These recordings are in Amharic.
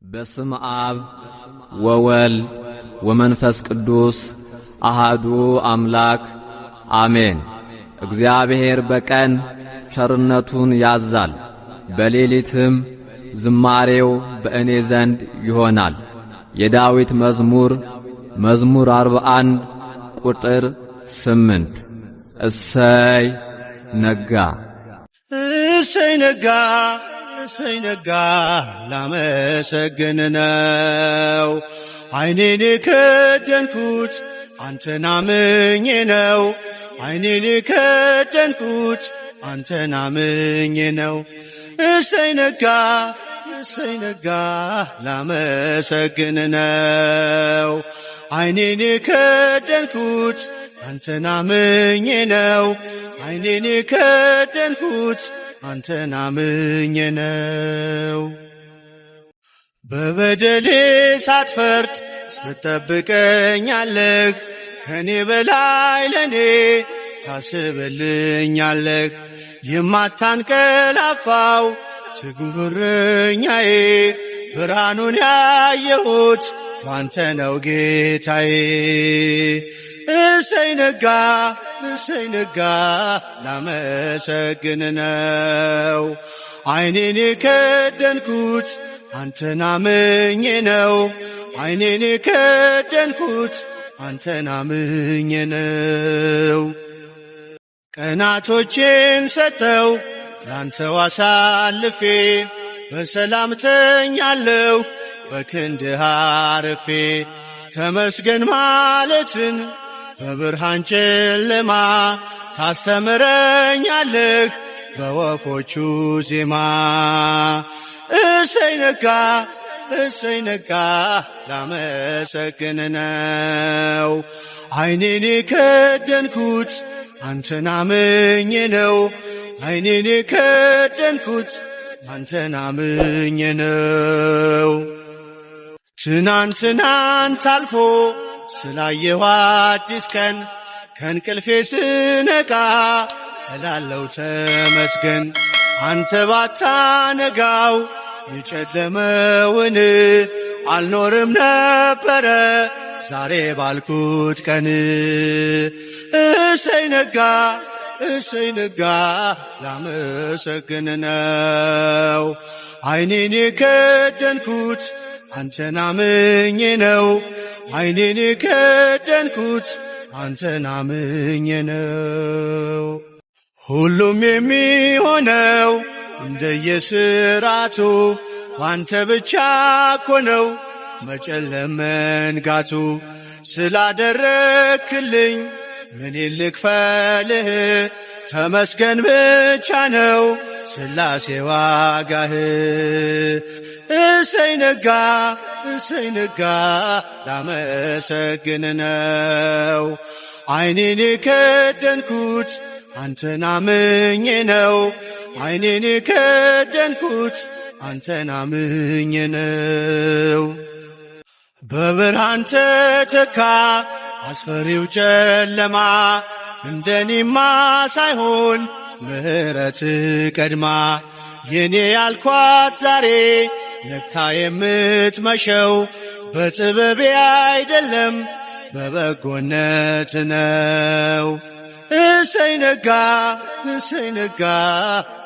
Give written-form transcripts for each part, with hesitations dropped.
በስመ አብ ወወልድ ወመንፈስ ቅዱስ አሃዱ አምላክ አሜን። እግዚአብሔር በቀን ቸርነቱን ያዛል፣ በሌሊትም ዝማሬው በእኔ ዘንድ ይሆናል። የዳዊት መዝሙር 41 ቁጥር 8። እሰይ ነጋ እሰይ ነጋ እሰይ ነጋ ላመሰግን ነው። ዓይኔን የከደንኩት አንተን አምኜ ነው። ዓይኔን የከደንኩት አንተን አምኜ ነው። እሰይ ነጋ ላመሰግን ነው። ዓይኔን የከደንኩት አንተን አምኜ ነው። ዓይኔን የከደንኩት አንተን አምኜ ነው። በበደሌ ሳትፈርድ ትጠብቀኛለህ፣ ከኔ በላይ ለኔ ታስብልኛለህ። የማታንቀላፋው ትጉህ እረኛዬ፣ ብርሃኑን ያየሁት ባንተ ነው ጌታዬ። እሰይ ነጋ ላመሰግን ነው። ዓይኔን የከደንኩት አንተን አምኜ ነው። ዓይኔን የከደንኩት አንተን አምኜ ነው። ቀናቶቼን ሰጠው ላንተው አሳልፌ፣ በሰላም ተኛለሁ በክንድህ አርፌ። ተመስገን ማለትን በብርሃን ጨለማ ታስተምረኛለህ በወፎቹ ዜማ። እሰይ ነጋ ላመሰግን ነው። ዓይኔን የከደንኩት አንተን አምኜ ነው። ዓይኔን የከደንኩት አንተን አምኜ ነው። ትናንት አልፎ ስላየሁ አዲስ ቀን፣ ከእንቅልፌ ስነቃ እላለሁ ተመስገን። አንተ ባታነጋው የጨለመውን አልኖርም ነበረ ዛሬ ባልኩት ቀን። እሰይ ነጋ ላመሰግን ነው። ዓይኔን የከደንኩት አንተን አምኜ ነው። ዓይኔን የከደንኩት አንተን አምኜ ነው። ሁሉም የሚሆነው እንደየሥራቱ ባንተ ብቻ እኮ ነው መጨለም መንጋቱ። ስላደረክልኝ ምን ልክፈልህ? ተመስገን ብቻ ነው ሥላሴ ዋጋህ። እሰይ ነጋ ላመሰግን ነው። ዓይኔን የከደንኩት አንተን አምኜ ነው። ዓይኔን የከደንኩት አንተን አምኜ ነው። በብርሃን ተተካ አስፈሪው ጨለማ፣ እንደኔማ ሳይሆን ምሕረት ቀድማ። የኔ ያልኳት ዛሬ ነግታ የምትመሸው በጥበቤ አይደለም በበጎነት ነው። እሰይ ነጋ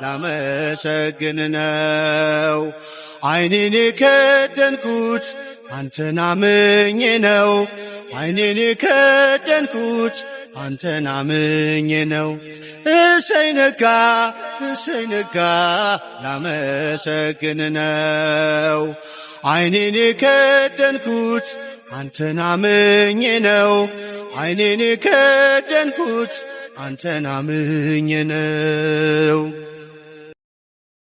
ላመሰግን ነው። ዓይኔን የከደንኩት አንተን አምኜ ነው። ዓይኔን የከደንኩት አንተን አምኜ ነው። እሰይ ነጋ ላመሰግን ነው። ዓይኔን የከደንኩት አንተን አምኜ ነው። ዓይኔን የከደንኩት አንተን አምኜ ነው።